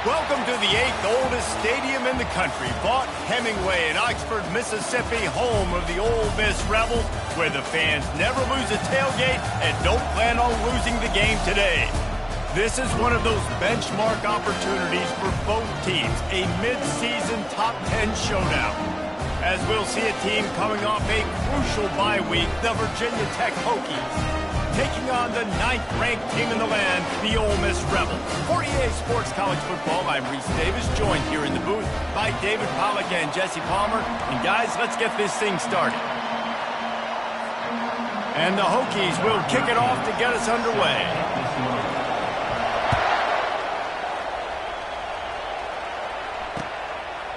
Welcome to the 8th oldest stadium in the country, Vaught Hemingway in Oxford, Mississippi, home of the Ole Miss Rebels, where the fans never lose a tailgate and don't plan on losing the game today. This is one of those benchmark opportunities for both teams, a mid-season top 10 showdown. As we'll see a team coming off a crucial bye week, the Virginia Tech Hokies, taking on the 9th-ranked team in the land, the Ole Miss Rebels. For EA Sports College Football, I'm Reese Davis, joined here in the booth by David Pollack and Jesse Palmer. And guys, let's get this thing started. And the Hokies will kick it off to get us underway.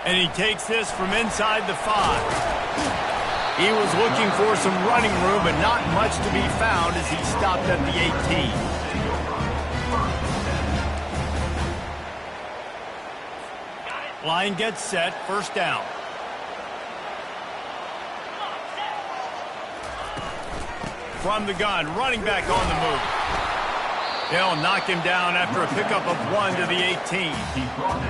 And he takes this from inside the 5. He was looking for some running room, but not much to be found as he stopped at the 18. Line gets set, first down. From the gun, running back on the move. They'll knock him down after a pickup of 1 to the 18.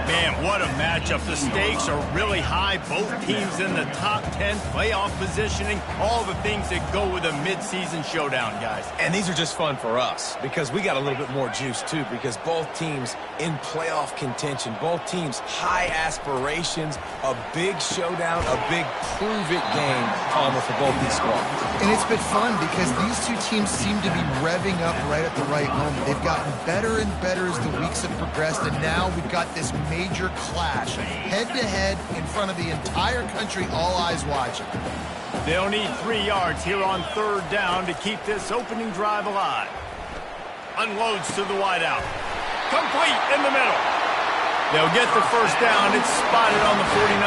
Man, what a matchup. The stakes are really high. Both teams in the top 10, playoff positioning, all the things that go with a midseason showdown, guys. And these are just fun for us because we got a little bit more juice, too, because both teams in playoff contention, both teams high aspirations, a big showdown, a big prove-it game, Palmer, for both these squads. And it's been fun because these two teams seem to be revving up right at the right moment. They've gotten better and better as the weeks have progressed, and now we've got this major clash, head-to-head in front of the entire country, all eyes watching. They'll need 3 yards here on 3rd down to keep this opening drive alive. Unloads to the wideout. Complete in the middle. They'll get the first down. It's spotted on the 49.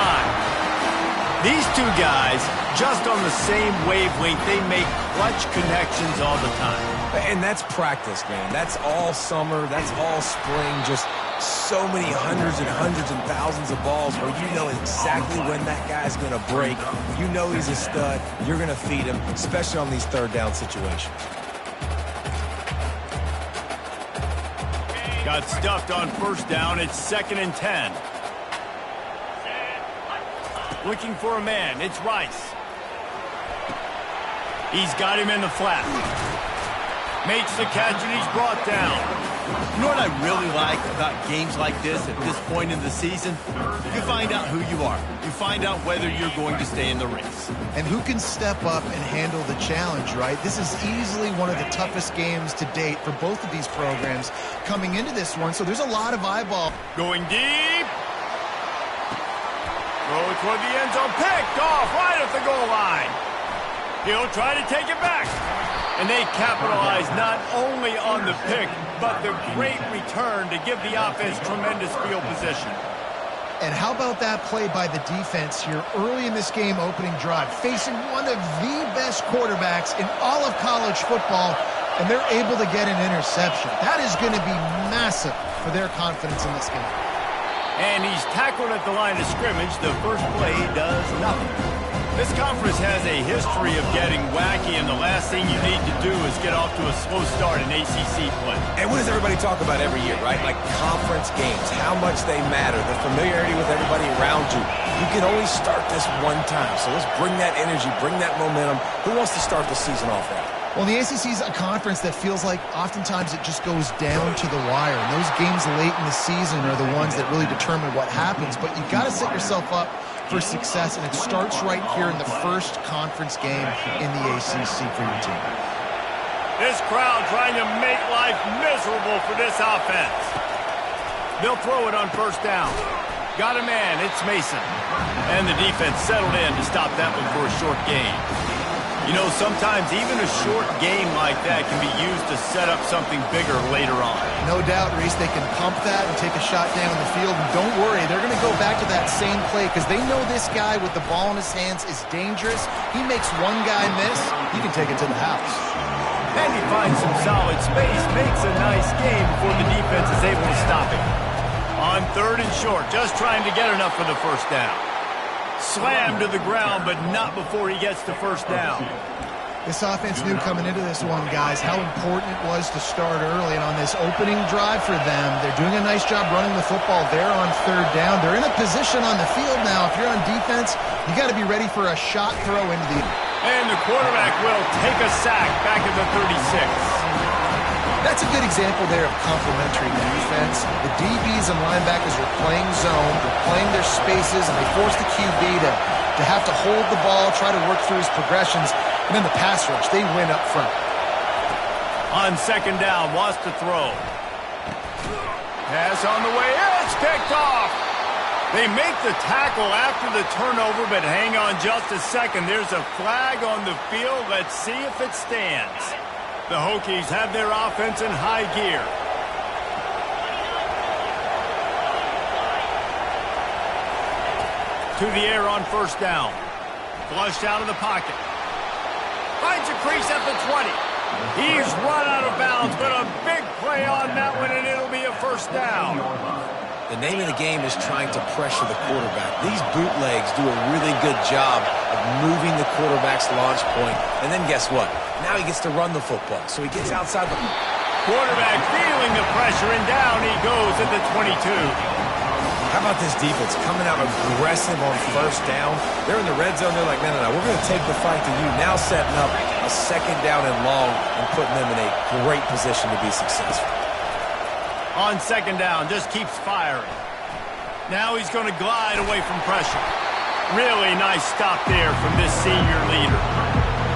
These two guys, just on the same wavelength, they make clutch connections all the time. And that's practice, man. That's all summer. That's all spring. Just so many hundreds and thousands of balls where you know exactly when that guy's going to break. You know he's a stud. You're going to feed him, especially on these 3rd down situations. Got stuffed on 1st down. It's 2nd and 10. Looking for a man. It's Rice. He's got him in the flat. Makes the catch, and he's brought down. You know what I really like about games like this at this point in the season? You find out who you are. You find out whether you're going to stay in the race. And who can step up and handle the challenge, right? This is easily one of the toughest games to date for both of these programs coming into this one, so there's a lot of eyeball. Going deep. Throw it toward the end zone. Picked off right at the goal line. He'll try to take it back. And they capitalize not only on the pick, but the great return to give the offense tremendous field position. And how about that play by the defense here early in this game opening drive, facing one of the best quarterbacks in all of college football, and they're able to get an interception. That is going to be massive for their confidence in this game. And he's tackled at the line of scrimmage. The first play does nothing. This conference has a history of getting wacky, and the last thing you need to do is get off to a slow start in ACC play. And what does everybody talk about every year, right? Like conference games, how much they matter, the familiarity with everybody around you. You can only start this one time, so let's bring that energy, bring that momentum. Who wants to start the season off right? Well, the ACC is a conference that feels like oftentimes it just goes down to the wire. And those games late in the season are the ones that really determine what happens. But you've got to set yourself up for success, and it starts right here in the first conference game in the ACC for your team. This crowd trying to make life miserable for this offense. They'll throw it on 1st down. Got a man, it's Mason. And the defense settled in to stop that one for a short gain. You know, sometimes even a short game like that can be used to set up something bigger later on. No doubt, Reese, they can pump that and take a shot down the field. And don't worry, they're going to go back to that same play because they know this guy with the ball in his hands is dangerous. He makes one guy miss, he can take it to the house. And he finds some solid space, makes a nice game before the defense is able to stop him. On 3rd and short, just trying to get enough for the first down. Slammed to the ground, but not before he gets to 1st down. This offense knew coming into this one, guys, how important it was to start early. And on this opening drive for them, they're doing a nice job running the football there on third down. They're in a position on the field now. If you're on defense, you got to be ready for a shot throw into the... And the quarterback will take a sack back at the 36. That's a good example there of complementary defense. The DBs and linebackers are playing zone, they're playing their spaces, and they force the QB to have to hold the ball, try to work through his progressions, and then the pass rush, they win up front. On second down, wants to throw. Pass on the way, it's picked off. They make the tackle after the turnover, but hang on just a second. There's a flag on the field. Let's see if it stands. The Hokies have their offense in high gear. To the air on first down. Flushed out of the pocket. Finds a crease at the 20. He's run out of bounds, but a big play on that one, and it'll be a first down. The name of the game is trying to pressure the quarterback. These bootlegs do a really good job of moving the quarterback's launch point. And then guess what? Now he gets to run the football. So he gets outside the... Quarterback feeling the pressure, and down he goes at the 22. How about this defense coming out aggressive on first down? They're in the red zone. They're like, no, we're going to take the fight to you. Now setting up a second down and long and putting them in a great position to be successful. On second down, just keeps firing. Now he's going to glide away from pressure. Really nice stop there from this senior leader.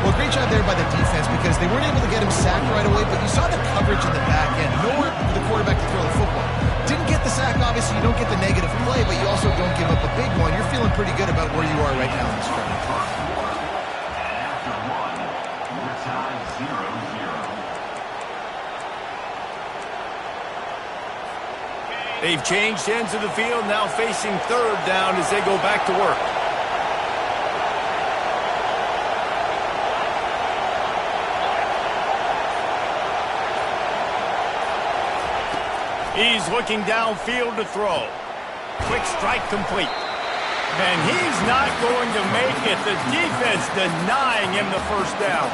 Well, great job there by the defense because they weren't able to get him sacked right away, but you saw the coverage in the back end. Nowhere for the quarterback to throw the football. Didn't get the sack, obviously. You don't get the negative play, but you also don't give up a big one. You're feeling pretty good about where you are right now in this drive. They've changed ends of the field, now facing third down as they go back to work. He's looking downfield to throw. Quick strike complete. And he's not going to make it. The defense denying him the first down.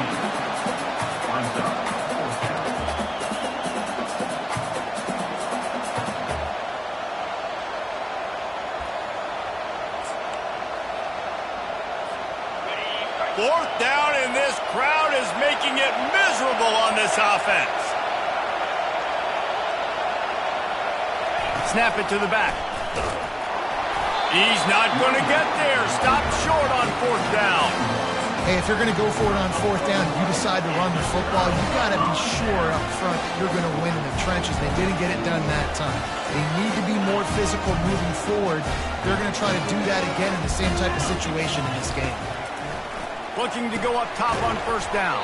Fourth down, and this crowd is making it miserable on this offense. Snap it to the back. He's not going to get there. Stop short on fourth down. Hey, if you're going to go for it on fourth down, you decide to run the football, you've got to be sure up front that you're going to win in the trenches. They didn't get it done that time. They need to be more physical moving forward. They're going to try to do that again in the same type of situation in this game. Looking to go up top on first down.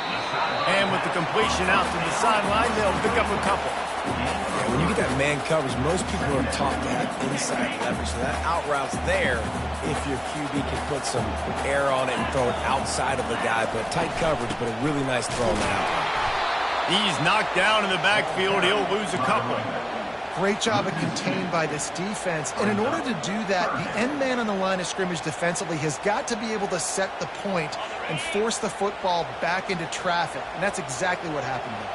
And with the completion out to the sideline, they'll pick up a couple. Yeah, when you get that man coverage, most people are taught to have inside leverage. So that out route's there if your QB can put some air on it and throw it outside of the guy. But tight coverage, but a really nice throw on that out route. He's knocked down in the backfield. He'll lose a couple. Great job of contained by this defense. And in order to do that, the end man on the line of scrimmage defensively has got to be able to set the point and force the football back into traffic. And that's exactly what happened there.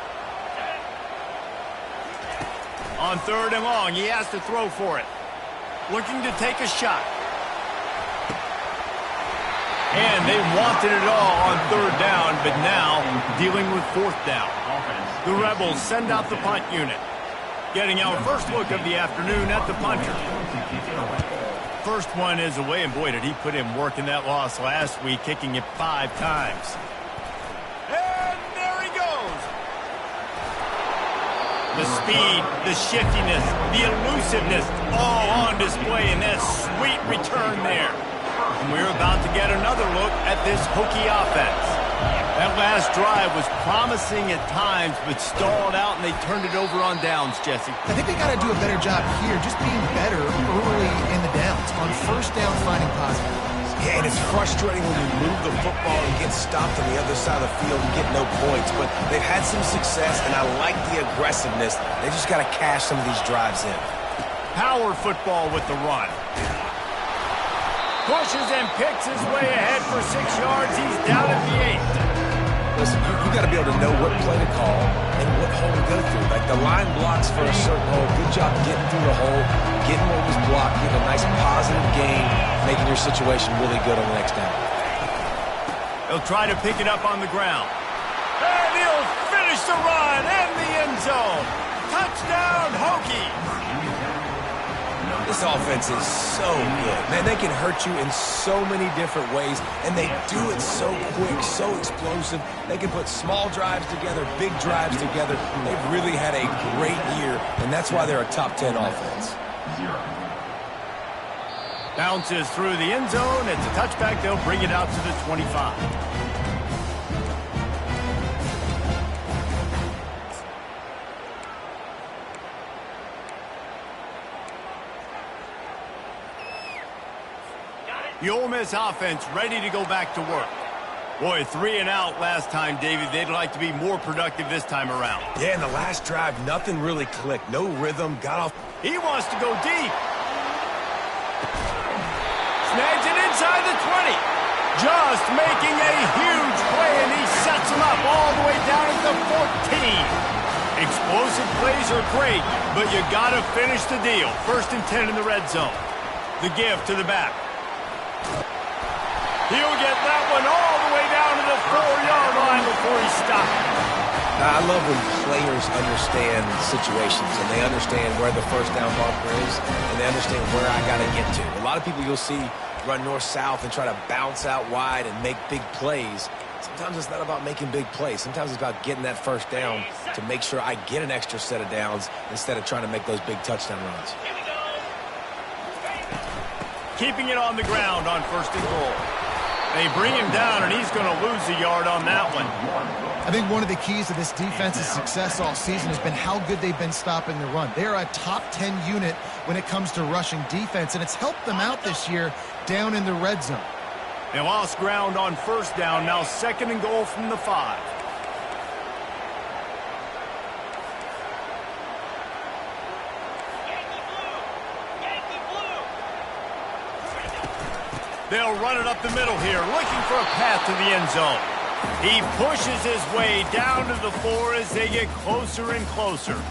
On third and long, he has to throw for it. Looking to take a shot. And they wanted it all on third down, but now dealing with fourth down. The Rebels send out the punt unit. Getting our first look of the afternoon at the punter. First one is away, and boy, did he put in work in that loss last week, kicking it 5 times. And there he goes. The speed, the shiftiness, the elusiveness, all on display in that sweet return there. And we're about to get another look at this Hokie offense. That last drive was promising at times, but stalled out, and they turned it over on downs, Jesse. I think they got to do a better job here, just being better early in the downs. On first down, finding positive. Yeah, and it's frustrating when you move the football and get stopped on the other side of the field and get no points. But they've had some success, and I like the aggressiveness. They just got to cash some of these drives in. Power football with the run. Pushes and picks his way ahead for 6 yards. He's down at the 8. listen, you got to be able to know what play to call and what hole to go through. Like the line blocks for a certain hole. Good job getting through the hole, getting what was blocked, getting a nice positive gain, making your situation really good on the next down. He'll try to pick it up on the ground. And he'll finish the run in the end zone. Touchdown, Hokies. This offense is so good. Man, they can hurt you in so many different ways, and they do it so quick, so explosive. They can put small drives together, big drives together. They've really had a great year, and that's why they're a top 10 offense. Bounces through the end zone. It's a touchback. They'll bring it out to the 25. The Ole Miss offense ready to go back to work. Boy, 3 and out last time, David. They'd like to be more productive this time around. Yeah, in the last drive, nothing really clicked. No rhythm, got off. He wants to go deep. Snags it inside the 20. Just making a huge play, and he sets him up all the way down at the 14. Explosive plays are great, but you got to finish the deal. 1st and 10 in the red zone. The give to the back. He'll get that one all the way down to the 4-yard line before he stops. I love when players understand situations and they understand where the first down marker is and they understand where I got to get to. A lot of people you'll see run north-south and try to bounce out wide and make big plays. Sometimes it's not about making big plays. Sometimes it's about getting that first down to make sure I get an extra set of downs instead of trying to make those big touchdown runs. Keeping it on the ground on 1st and goal. They bring him down, and he's going to lose a yard on that one. I think one of the keys to this defense's success all season has been how good they've been stopping the run. They are a top 10 unit when it comes to rushing defense, and it's helped them out this year down in the red zone. They lost ground on 1st down, now 2nd and goal from the 5. They'll run it up the middle here, looking for a path to the end zone. He pushes his way down to the 4 as they get closer and closer.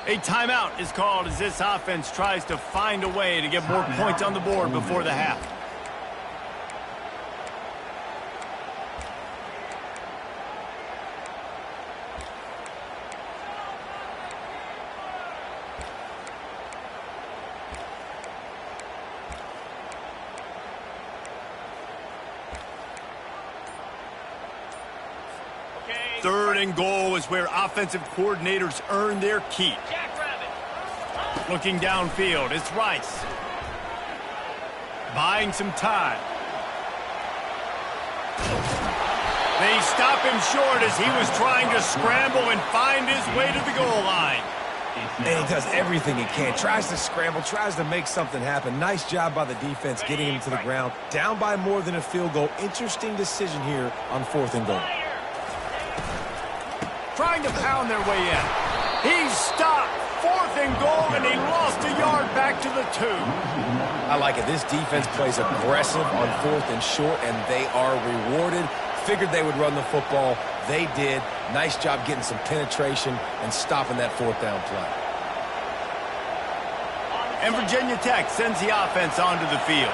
A timeout is called as this offense tries to find a way to get more points on the board before the half. Third and goal is where offensive coordinators earn their keep. Looking downfield, it's Rice. Buying some time. They stop him short as he was trying to scramble and find his way to the goal line. And he does everything he can. Tries to scramble, tries to make something happen. Nice job by the defense getting him to the ground. Down by more than a field goal. Interesting decision here on 4th and goal. Trying to pound their way in. He's stopped. 4th and goal, and he lost a yard back to the 2. I like it. This defense plays aggressive on 4th and short, and they are rewarded. Figured they would run the football. They did. Nice job getting some penetration and stopping that 4th down play. And Virginia Tech sends the offense onto the field.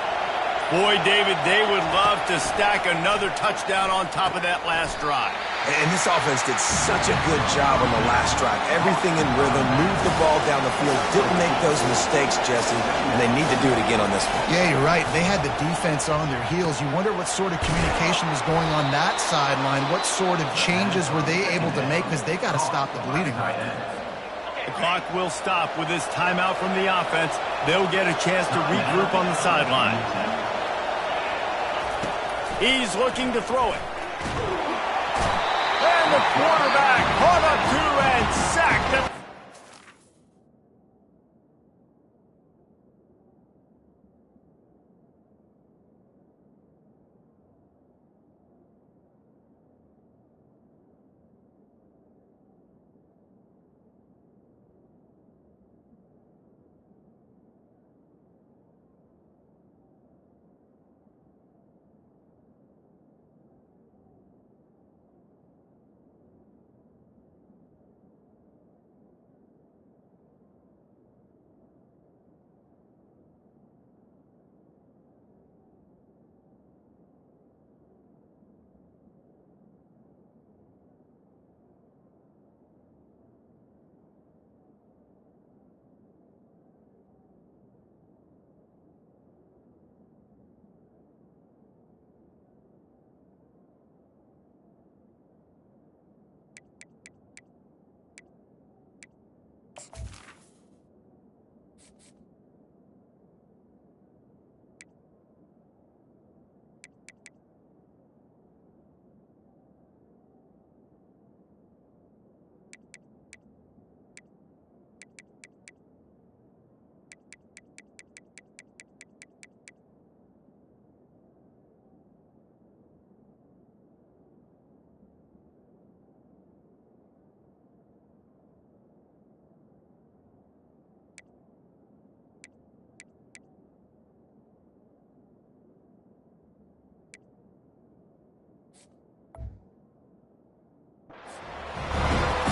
Boy, David, they would love to stack another touchdown on top of that last drive. And this offense did such a good job on the last drive. Everything in rhythm, moved the ball down the field, didn't make those mistakes, Jesse, and they need to do it again on this one. Yeah, you're right. They had the defense on their heels. You wonder what sort of communication was going on that sideline. What sort of changes were they able to make, because they got to stop the bleeding right now. The clock will stop with this timeout from the offense. They'll get a chance to regroup on the sideline. He's looking to throw it. quarterback caught up to and sacked.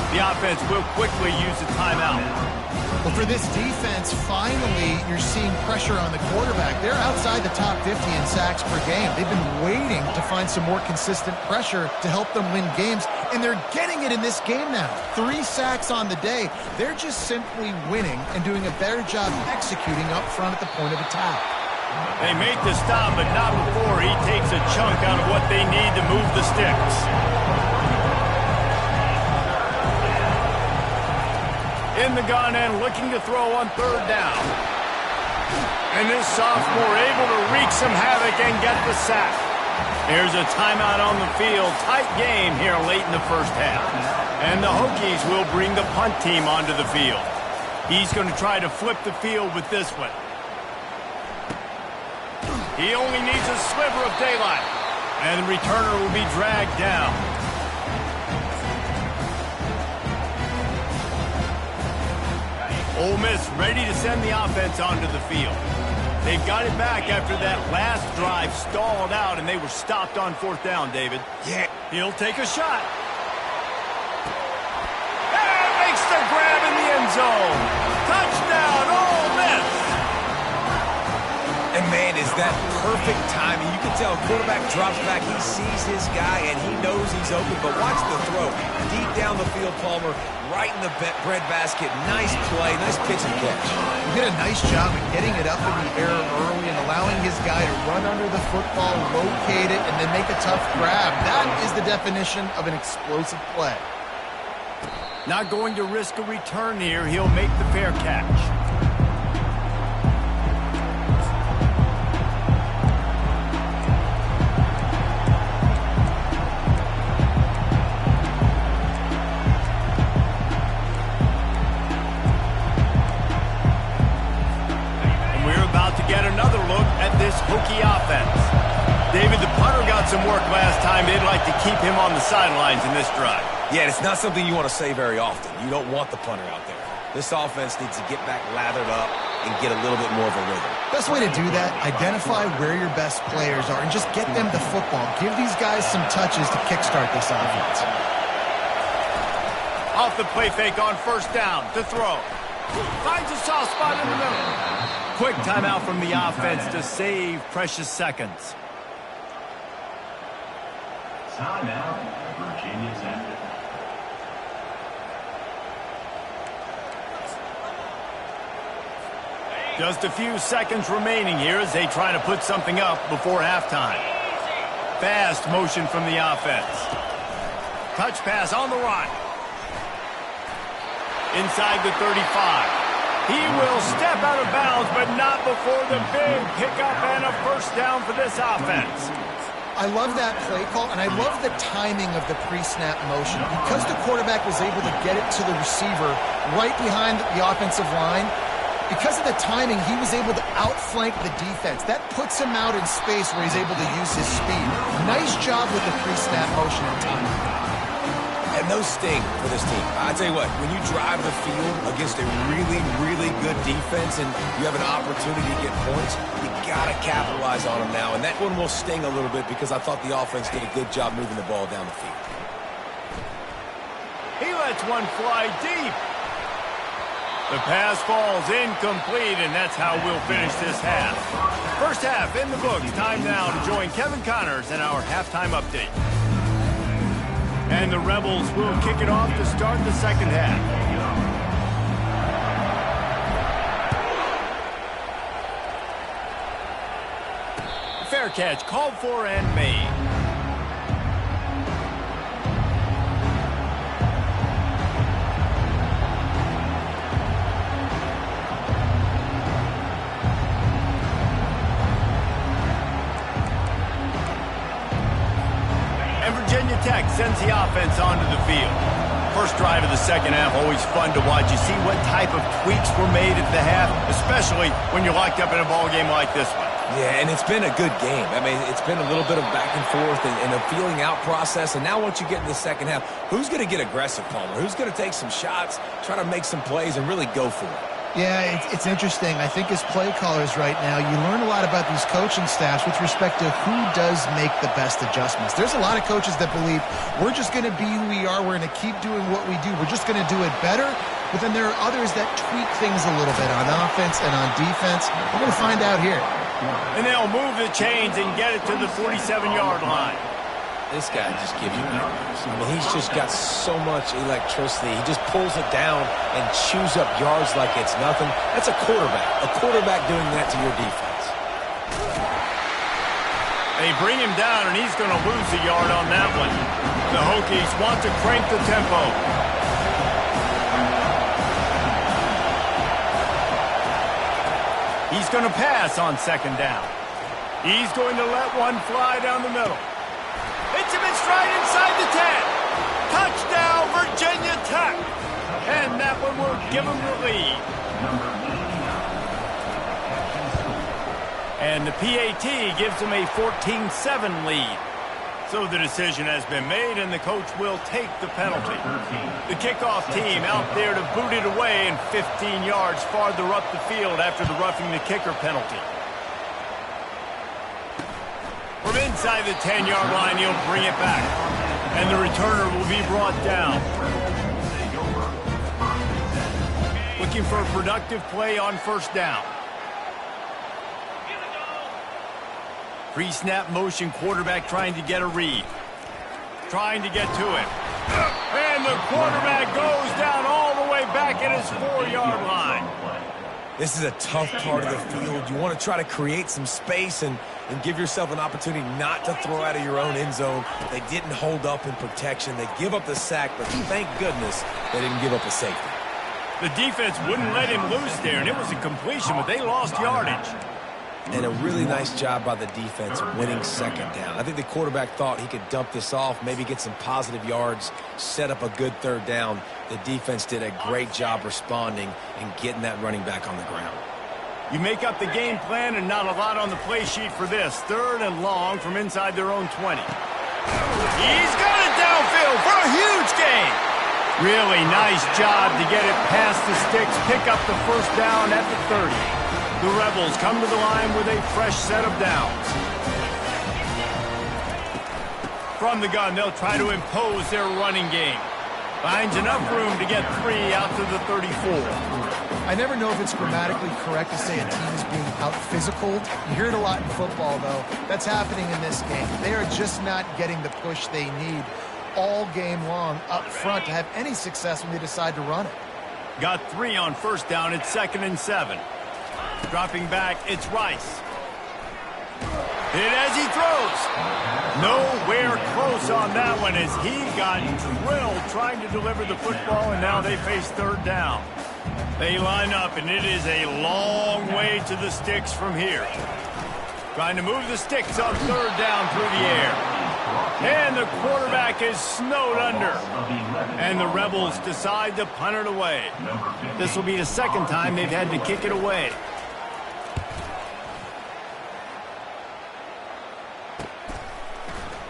The offense will quickly use a timeout. Well, for this defense, finally, you're seeing pressure on the quarterback. They're outside the top 50 in sacks per game. They've been waiting to find some more consistent pressure to help them win games, and they're getting it in this game now. 3 sacks on the day. They're just simply winning and doing a better job executing up front at the point of attack. They make the stop, but not before he takes a chunk out of what they need to move the sticks. In the gun and looking to throw on 3rd down. And this sophomore able to wreak some havoc and get the sack. There's a timeout on the field. Tight game here late in the first half. And the Hokies will bring the punt team onto the field. He's going to try to flip the field with this one. He only needs a sliver of daylight. And the returner will be dragged down. Ole Miss ready to send the offense onto the field. They've got it back after that last drive stalled out, and they were stopped on 4th down, David. Yeah. He'll take a shot. And makes the grab in the end zone. Touchdown, Ole Miss. And, man, is that perfect timing. You can tell quarterback drops back. He sees his guy, and he knows he's open. But watch the throw. Deep down the field, Palmer, right in the bread basket. Nice play, nice pitch and catch. He did a nice job of getting it up in the air early and allowing his guy to run under the football, locate it, and then make a tough grab. That is the definition of an explosive play. Not going to risk a return here. He'll make the fair catch. Hokie offense. David, the punter got some work last time. They'd like to keep him on the sidelines in this drive. Yeah, it's not something you want to say very often. You don't want the punter out there. This offense needs to get back lathered up and get a little bit more of a rhythm. Best way to do that, identify where your best players are and just get them the football. Give these guys some touches to kickstart this offense. Off the play fake on 1st down to throw. Finds a soft spot in the middle. Quick timeout from the offense to save precious seconds. Timeout, Virginia Tech. Just a few seconds remaining here as they try to put something up before halftime. Fast motion from the offense. Touch pass on the run. Inside the 35. He will step out of bounds, but not before the big pickup and a 1st down for this offense. I love that play call, and I love the timing of the pre-snap motion. Because the quarterback was able to get it to the receiver right behind the offensive line, because of the timing, he was able to outflank the defense. That puts him out in space where he's able to use his speed. Nice job with the pre-snap motion and timing. And those sting for this team. I tell you what, when you drive the field against a really, really good defense and you have an opportunity to get points, you got to capitalize on them now. And that one will sting a little bit because I thought the offense did a good job moving the ball down the field. He lets one fly deep. The pass falls incomplete, and that's how we'll finish this half. First half in the books. Time now to join Kevin Connors in our halftime update. And the Rebels will kick it off to start the second half. Fair catch called for and made. Virginia Tech sends the offense onto the field. First drive of the second half, always fun to watch. You see what type of tweaks were made at the half, especially when you're locked up in a ball game like this one. Yeah, and it's been a good game. I mean, it's been a little bit of back and forth and a feeling out process. And now once you get in the second half, who's going to get aggressive, Palmer? Who's going to take some shots, try to make some plays, and really go for it? Yeah, it's interesting. I think as play callers right now, you learn a lot about these coaching staffs with respect to who does make the best adjustments. There's a lot of coaches that believe we're just going to be who we are. We're going to keep doing what we do. We're just going to do it better. But then there are others that tweak things a little bit on offense and on defense. We're going to find out here. And they'll move the chains and get it to the 47-yard line. This guy just gives you nightmares. I mean, he's just got so much electricity. He just pulls it down and chews up yards like it's nothing. That's a quarterback doing that to your defense. They bring him down, and he's going to lose a yard on that one. The Hokies want to crank the tempo. He's going to pass on second down. He's going to let one fly down the middle. Hits him in stride inside the 10. Touchdown, Virginia Tech. And that one will give them the lead. And the PAT gives them a 14-7 lead. So the decision has been made, and the coach will take the penalty. The kickoff team out there to boot it away and 15 yards farther up the field after the roughing the kicker penalty. From inside the 10-yard line, he'll bring it back. And the returner will be brought down. Looking for a productive play on first down. Pre-snap motion, quarterback trying to get a read. Trying to get to it. And the quarterback goes down all the way back at his 4-yard line. This is a tough part of the field. You want to try to create some space and give yourself an opportunity not to throw out of your own end zone. They didn't hold up in protection. They give up the sack, but thank goodness they didn't give up a safety. The defense wouldn't let him loose there, and it was a completion, but they lost yardage. And a really nice job by the defense winning second down. I think the quarterback thought he could dump this off, maybe get some positive yards, set up a good third down. The defense did a great job responding and getting that running back on the ground. You make up the game plan and not a lot on the play sheet for this. Third and long from inside their own 20. He's got it downfield for a huge gain. Really nice job to get it past the sticks, pick up the first down at the 30. The Rebels come to the line with a fresh set of downs. From the gun, they'll try to impose their running game. Finds enough room to get 3 out to the 34. I never know if it's grammatically correct to say a team is being out-physicaled. You hear it a lot in football, though. That's happening in this game. They are just not getting the push they need all game long up front to have any success when they decide to run it. Got 3 on first down. It's 2nd and 7. Dropping back, it's Rice. Hit as he throws. Nowhere close on that one as he got drilled trying to deliver the football, and now they face third down. They line up, and it is a long way to the sticks from here. Trying to move the sticks on third down through the air. And the quarterback is snowed under. And the Rebels decide to punt it away. This will be the second time they've had to kick it away.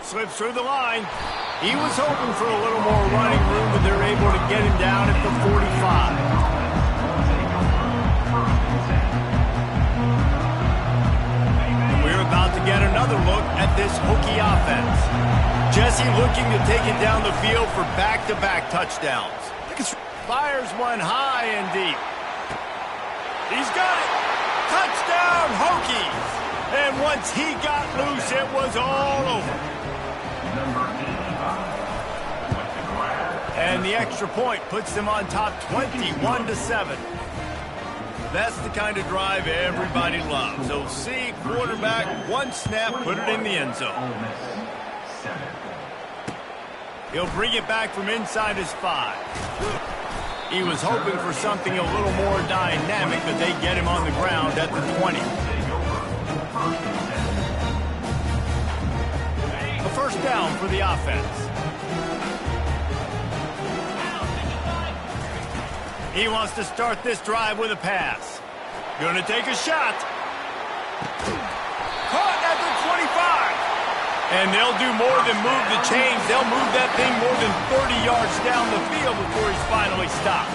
Slips through the line. He was hoping for a little more running room, but they're able to get him down at the 45. About to get another look at this Hokie offense. Jesse looking to take it down the field for back-to-back touchdowns. Fires one high and deep. He's got it. Touchdown, Hokies. And once he got loose, it was all over. And the extra point puts them on top 21-7. That's the kind of drive everybody loves. So see, quarterback, one snap, put it in the end zone. He'll bring it back from inside his 5. He was hoping for something a little more dynamic, but they get him on the ground at the 20. A first down for the offense. He wants to start this drive with a pass. Gonna take a shot. Caught at the 25. And they'll do more than move the chains. They'll move that thing more than 30 yards down the field before he's finally stopped.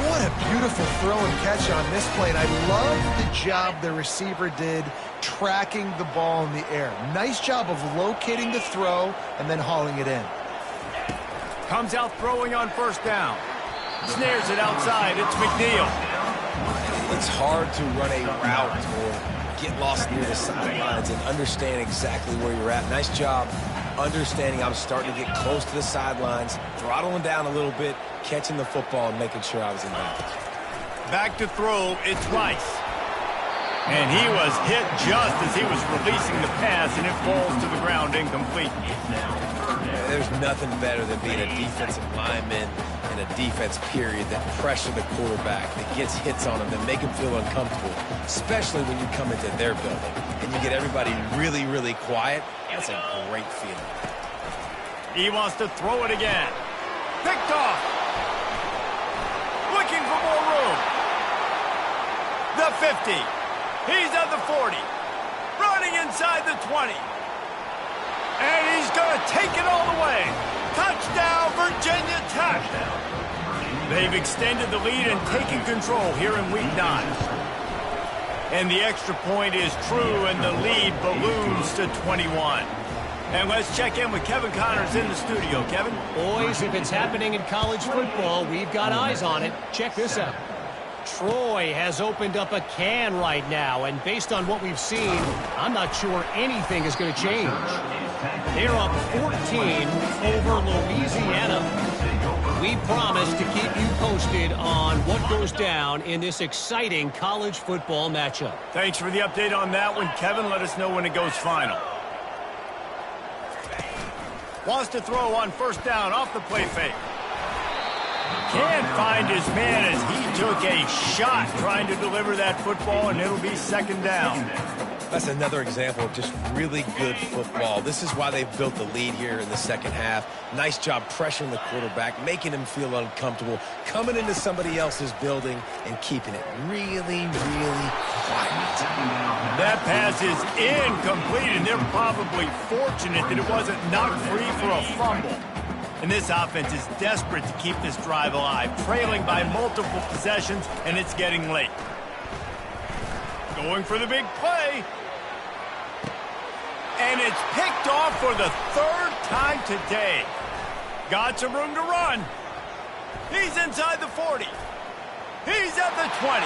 What a beautiful throw and catch on this play. And I love the job the receiver did tracking the ball in the air. Nice job of locating the throw and then hauling it in. Comes out throwing on first down. Snares it outside. It's McNeil. It's hard to run a route or get lost near the sidelines and understand exactly where you're at. Nice job understanding I was starting to get close to the sidelines, throttling down a little bit, catching the football and making sure I was in bounds. Back to throw. It's Rice. And he was hit just as he was releasing the pass, and it falls to the ground incomplete. There's nothing better than being a defensive lineman in a defense period that pressure the quarterback, that gets hits on him, that make him feel uncomfortable, especially when you come into their building and you get everybody really, really quiet. That's a great feeling. He wants to throw it again. Picked off. Looking for more room. The 50. He's at the 40. Running inside the 20. And he's going to take it all the way. Touchdown, Virginia Tech. They've extended the lead and taken control here in Week 9. And the extra point is true, and the lead balloons to 21. And let's check in with Kevin Connors in the studio. Kevin? Boys, if it's happening in college football, we've got eyes on it. Check this out. Troy has opened up a can right now, and based on what we've seen, I'm not sure anything is going to change. They're up 14 over Louisiana. We promise to keep you posted on what goes down in this exciting college football matchup. Thanks for the update on that one, Kevin. Let us know when it goes final. Wants to throw on first down off the play fake. Can't find his man as he took a shot trying to deliver that football, and it'll be second down. That's another example of just really good football. This is why they've built the lead here in the second half. Nice job pressuring the quarterback, making him feel uncomfortable, coming into somebody else's building and keeping it really, really quiet. That pass is incomplete, and they're probably fortunate that it wasn't knocked free for a fumble. And this offense is desperate to keep this drive alive, trailing by multiple possessions, and it's getting late. Going for the big play. And it's picked off for the third time today. Got some room to run. He's inside the 40. He's at the 20.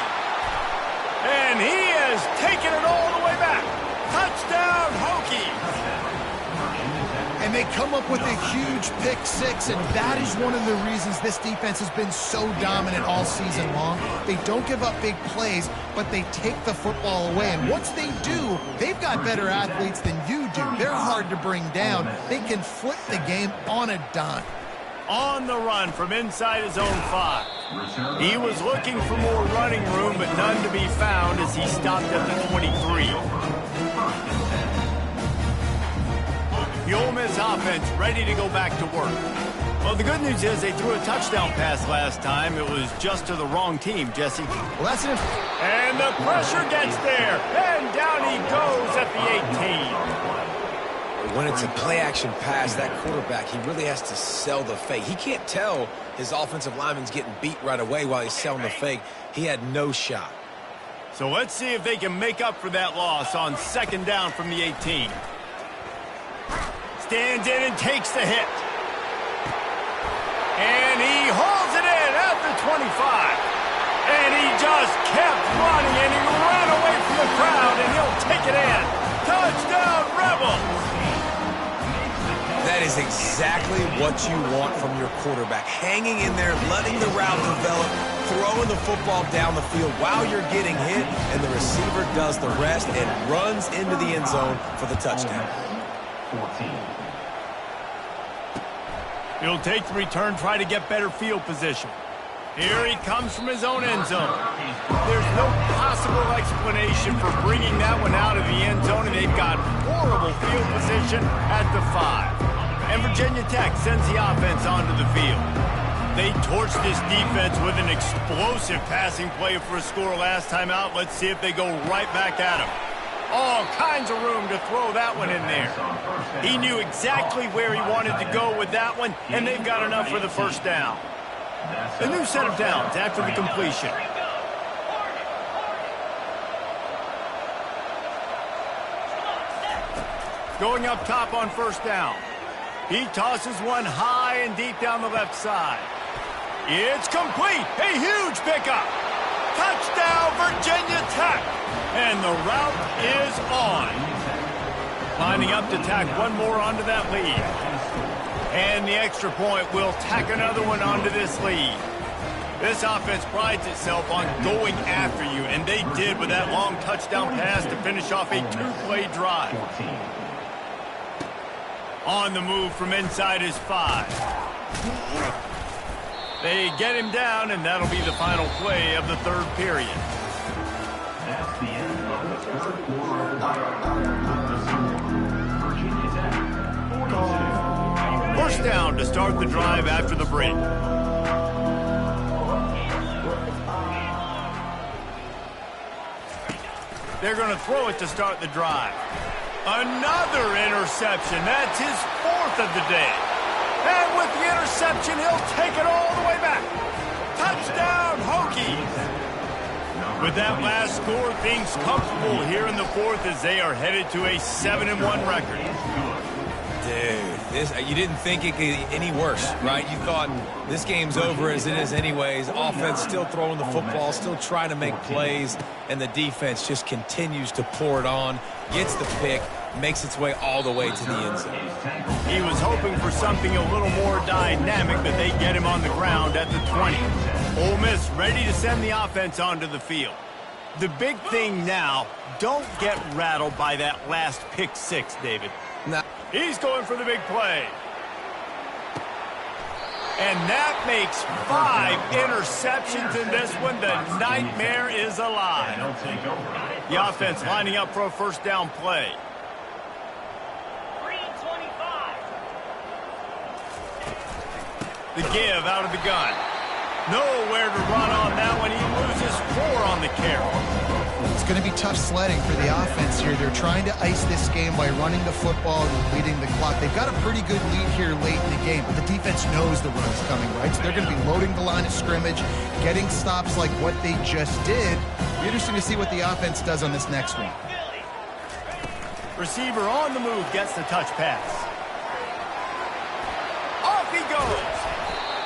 And he has taken it all the way back. Touchdown, Hokies. And they come up with a huge pick six, and that is one of the reasons this defense has been so dominant all season long. They don't give up big plays, but they take the football away. And once they do, they've got better athletes than you do. They're hard to bring down. They can flip the game on a dime. On the run from inside his own 5. He was looking for more running room, but none to be found as he stopped at the 23. The Ole Miss offense ready to go back to work. Well, the good news is they threw a touchdown pass last time. It was just to the wrong team, Jesse. Well, that's it. And the pressure gets there. And down he goes at the 18. When it's a play-action pass, that quarterback, he really has to sell the fake. He can't tell his offensive lineman's getting beat right away while he's selling the fake. He had no shot. So let's see if they can make up for that loss on second down from the 18. Stands in and takes the hit. And he hauls it in at the 25. And he just kept running, and he ran away from the crowd, and he'll take it in. Touchdown, Rebels! That is exactly what you want from your quarterback. Hanging in there, letting the route develop, throwing the football down the field while you're getting hit, and the receiver does the rest and runs into the end zone for the touchdown. 14. He'll take the return, try to get better field position. Here he comes from his own end zone. There's no possible explanation for bringing that one out of the end zone, and they've got horrible field position at the 5. And Virginia Tech sends the offense onto the field. They torched this defense with an explosive passing play for a score last time out. Let's see if they go right back at him. All kinds of room to throw that one in there. He knew exactly where he wanted to go with that one, and they've got enough for the first down. The new set of downs after the completion. Going up top on first down. He tosses one high and deep down the left side. It's complete. A huge pickup. Touchdown, Virginia Tech. And the route is on. Lining up to tack one more onto that lead. And the extra point will tack another one onto this lead. This offense prides itself on going after you, and they did with that long touchdown pass to finish off a 2-play drive. On the move from inside his 5. They get him down, and that'll be the final play of the third period. That's the end of the third quarter. Virginia Tech, 42. First down to start the drive after the break. They're going to throw it to start the drive. Another interception. That's his 4th of the day. And with the interception, he'll take it all the way back. Touchdown, Hokies. With that last score, things comfortable here in the 4th as they are headed to a 7-1 record. Dude, you didn't think it could get any worse, right? You thought this game's over as it is anyways. Offense still throwing the football, still trying to make plays, and the defense just continues to pour it on, gets the pick, makes its way all the way to the end zone. He was hoping for something a little more dynamic, but they get him on the ground at the 20. Ole Miss ready to send the offense onto the field. The big thing now, don't get rattled by that last pick 6, David. Now, he's going for the big play. And that makes 5 interceptions in this one. The nightmare is alive. The offense lining up for a first down play. The give out of the gun. Nowhere to run on that one. He loses 4 on the carry. It's going to be tough sledding for the offense here. They're trying to ice this game by running the football and leading the clock. They've got a pretty good lead here late in the game, but the defense knows the run's coming, right? So they're going to be loading the line of scrimmage, getting stops like what they just did. It'll be interesting to see what the offense does on this next one. Receiver on the move gets the touch pass. Off he goes.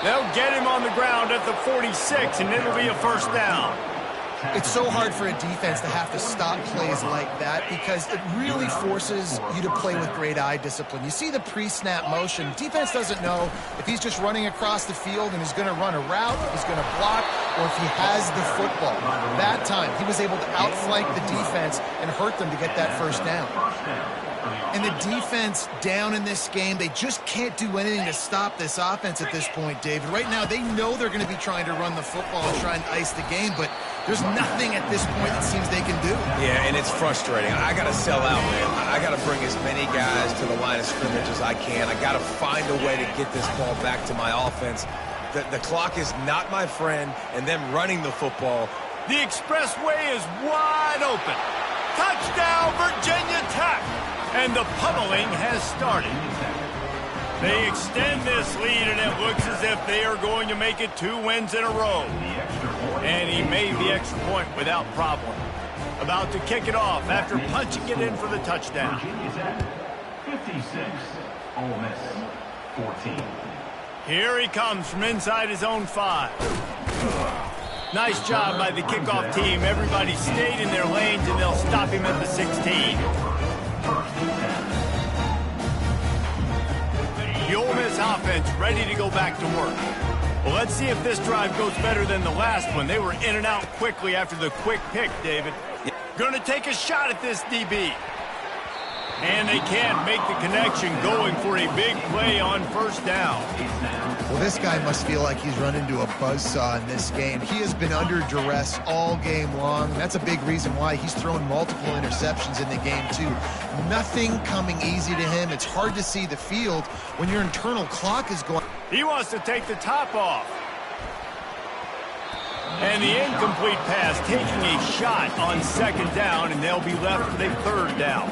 They'll get him on the ground at the 46, and it'll be a first down. It's so hard for a defense to have to stop plays like that because it really forces you to play with great eye discipline. You see the pre-snap motion. Defense doesn't know if he's just running across the field and he's going to run a route, if he's going to block, or if he has the football. That time, he was able to outflank the defense and hurt them to get that first down. And the defense down in this game, they just can't do anything to stop this offense at this point, David. Right now, they know they're going to be trying to run the football and try and ice the game, but there's nothing at this point that seems they can do. Yeah, and it's frustrating. I got to sell out, man. I got to bring as many guys to the line of scrimmage as I can. I got to find a way to get this ball back to my offense. The clock is not my friend, and them running the football. The expressway is wide open. Touchdown, Virginia Tech! And the pummeling has started. They extend this lead, and it looks as if they are going to make it 2 wins in a row. And he made the extra point without problem. About to kick it off after punching it in for the touchdown. 56, Ole Miss 14. Here he comes from inside his own 5. Nice job by the kickoff team. Everybody stayed in their lanes, and they'll stop him at the 16. The Ole Miss offense ready to go back to work. Well, let's see if this drive goes better than the last one. They were in and out quickly after the quick pick, David. Going to take a shot at this DB. And they can't make the connection, going for a big play on first down. Well, this guy must feel like he's run into a buzzsaw in this game. He has been under duress all game long. That's a big reason why he's thrown multiple interceptions in the game, too. Nothing coming easy to him. It's hard to see the field when your internal clock is going. He wants to take the top off. And the incomplete pass, taking a shot on second down, and they'll be left with a third down.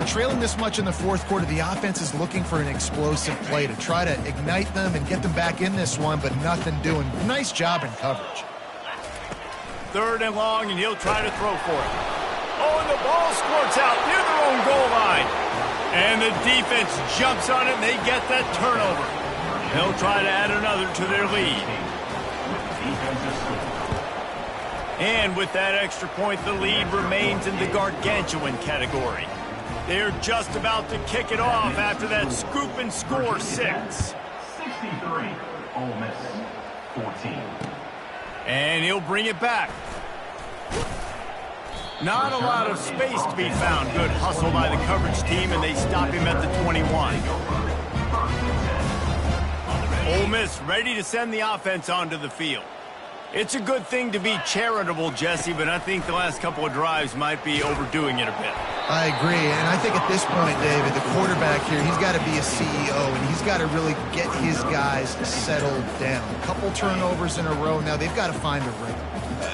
Trailing this much in the fourth quarter, the offense is looking for an explosive play to try to ignite them and get them back in this one, but nothing doing. Nice job in coverage. Third and long, and he'll try to throw for it. Oh, and the ball squirts out near their own goal line. And the defense jumps on it, and they get that turnover. They'll try to add another to their lead. And with that extra point, the lead remains in the gargantuan category. They're just about to kick it off after that scoop and score 6. 63, Ole Miss 14. And he'll bring it back. Not a lot of space to be found. Good hustle by the coverage team, and they stop him at the 21. Ole Miss ready to send the offense onto the field. It's a good thing to be charitable, Jesse, but I think the last couple of drives might be overdoing it a bit. I agree, and I think at this point, David, the quarterback here, he's got to be a CEO, and he's got to really get his guys settled down. A couple turnovers in a row. Now they've got to find a rhythm.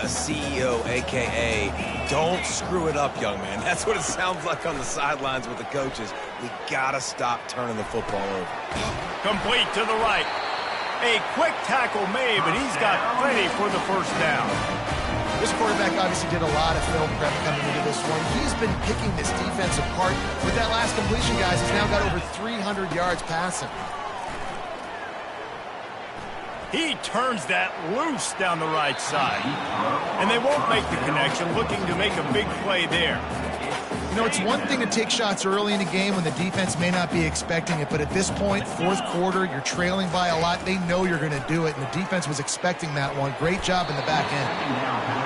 CEO, a.k.a. don't screw it up, young man. That's what it sounds like on the sidelines with the coaches. We got to stop turning the football over. Complete to the right. A quick tackle made, but he's got plenty for the first down. This quarterback obviously did a lot of film prep coming into this one. He's been picking this defense apart. With that last completion, guys, he's now got over 300 yards passing. He turns that loose down the right side. And they won't make the connection, looking to make a big play there. You know, it's one thing to take shots early in a game when the defense may not be expecting it, but at this point, fourth quarter, you're trailing by a lot. They know you're going to do it, and the defense was expecting that one. Great job in the back end.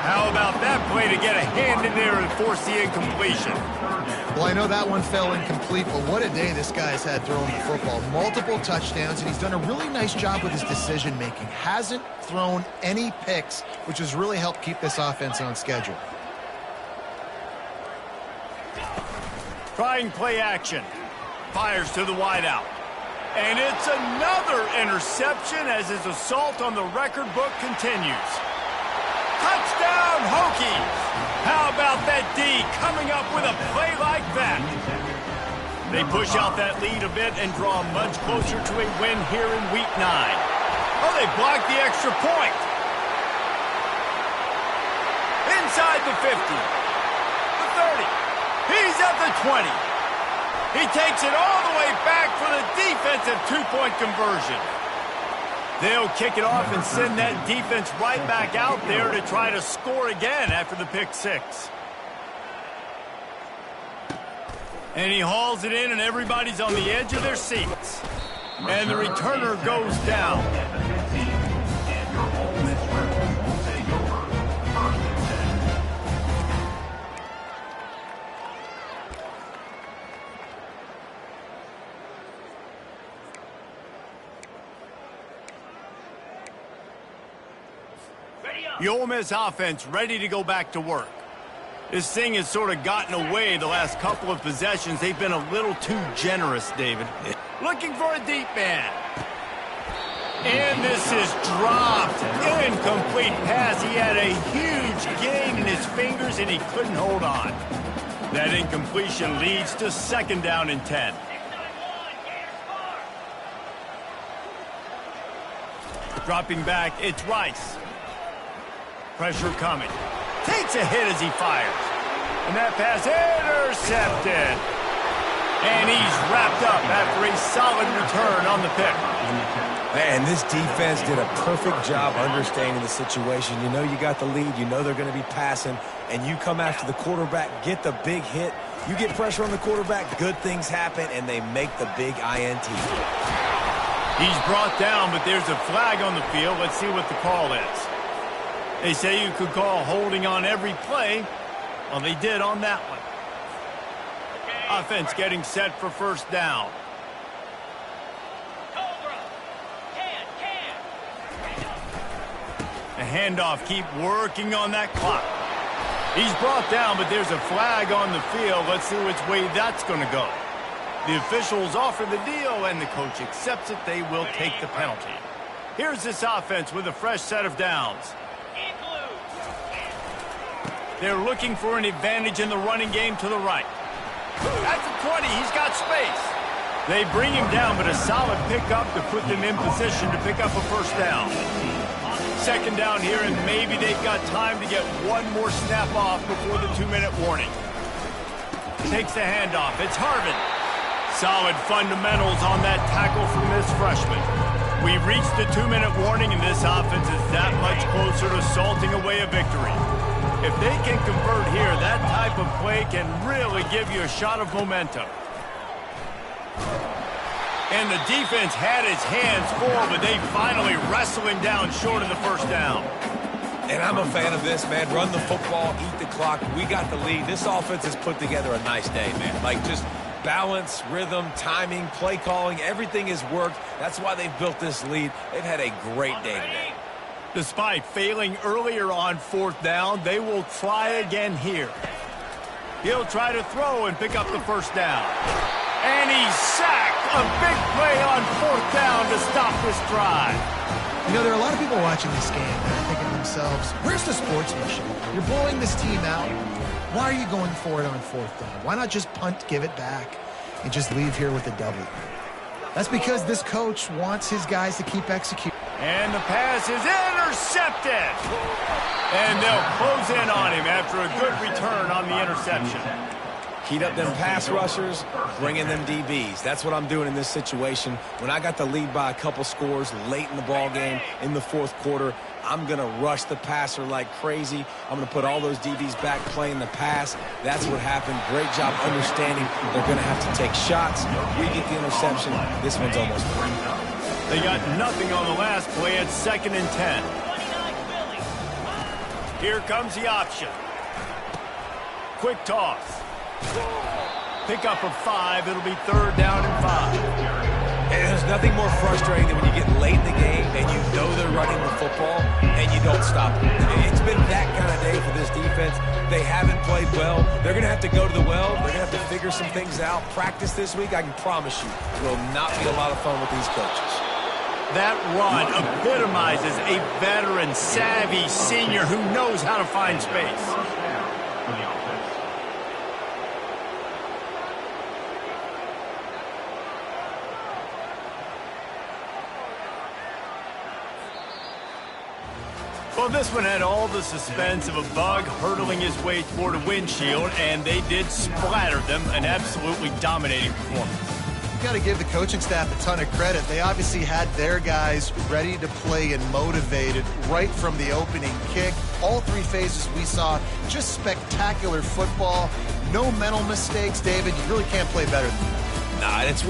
How about that play to get a hand in there and force the incompletion? Well, I know that one fell incomplete, but what a day this guy's had throwing the football. Multiple touchdowns, and he's done a really nice job with his decision-making. Hasn't thrown any picks, which has really helped keep this offense on schedule. Trying play action. Fires to the wideout. And it's another interception as his assault on the record book continues. Touchdown, Hokies! How about that D coming up with a play like that? They push out that lead a bit and draw much closer to a win here in Week 9. Oh, they blocked the extra point. Inside the 50. The 30. He's at the 20. He takes it all the way back for the defensive two-point conversion. They'll kick it off and send that defense right back out there to try to score again after the pick 6. And he hauls it in, and everybody's on the edge of their seats. And the returner goes down. The Ole Miss offense ready to go back to work. This thing has sort of gotten away the last couple of possessions. They've been a little too generous, David. Looking for a deep man. And this is dropped. Incomplete pass. He had a huge gain in his fingers, and he couldn't hold on. That incompletion leads to 2nd down and 10. Dropping back, it's Rice. Pressure coming. Takes a hit as he fires. And that pass intercepted. And he's wrapped up after a solid return on the pick. Man, this defense did a perfect job understanding the situation. You know you got the lead. You know they're going to be passing. And you come after the quarterback, get the big hit. You get pressure on the quarterback, good things happen, and they make the big INT. He's brought down, but there's a flag on the field. Let's see what the call is. They say you could call holding on every play. Well, they did on that one. Offense getting set for 1st down. A handoff, keep working on that clock. He's brought down, but there's a flag on the field. Let's see which way that's going to go. The officials offer the deal, and the coach accepts it. They will take the penalty. Here's this offense with a fresh set of downs. They're looking for an advantage in the running game to the right. That's a 20. He's got space. They bring him down, but a solid pickup to put them in position to pick up a 1st down. 2nd down here, and maybe they've got time to get one more snap off before the 2-minute warning. Takes the handoff. It's Harvin. Solid fundamentals on that tackle from this freshman. We've reached the 2-minute warning, and this offense is that much closer to salting away a victory. If they can convert here, that type of play can really give you a shot of momentum. And the defense had his hands full, but they finally wrestle him down short of the 1st down. And I'm a fan of this, man. Run the football, eat the clock. We got the lead. This offense has put together a nice day, man. Like, just balance, rhythm, timing, play calling, everything has worked. That's why they've built this lead. They've had a great day today. Despite failing earlier on 4th down, they will try again here. He'll try to throw and pick up the 1st down. And he's sacked. A big play on 4th down to stop this drive. You know, there are a lot of people watching this game that are thinking to themselves, where's the sportsmanship? You're blowing this team out. Why are you going for it on 4th down? Why not just punt, give it back, and just leave here with a W? That's because this coach wants his guys to keep executing. And the pass is intercepted. And they'll close in on him after a good return on the interception. Heat up them pass rushers, bring in them DBs. That's what I'm doing in this situation. When I got the lead by a couple scores late in the ball game, in the 4th quarter, I'm going to rush the passer like crazy. I'm going to put all those DBs back playing the pass. That's what happened. Great job understanding they're going to have to take shots. We get the interception. This one's almost done. They got nothing on the last play at 2nd and 10. Here comes the option. Quick toss. Pick up a 5. It'll be 3rd down and 5. And there's nothing more frustrating than when you get late in the game and you know they're running the football and you don't stop them. It's been that kind of day for this defense. They haven't played well. They're going to have to go to the well. They're going to have to figure some things out. Practice this week, I can promise you, will not be a lot of fun with these coaches. That run epitomizes a veteran, savvy senior who knows how to find space. Well, this one had all the suspense of a bug hurtling his way toward a windshield, and they did splatter them. An absolutely dominating performance. You've got to give the coaching staff a ton of credit. They obviously had their guys ready to play and motivated right from the opening kick. All 3 phases we saw, just spectacular football. No mental mistakes, David. You really can't play better than that. Nah, it's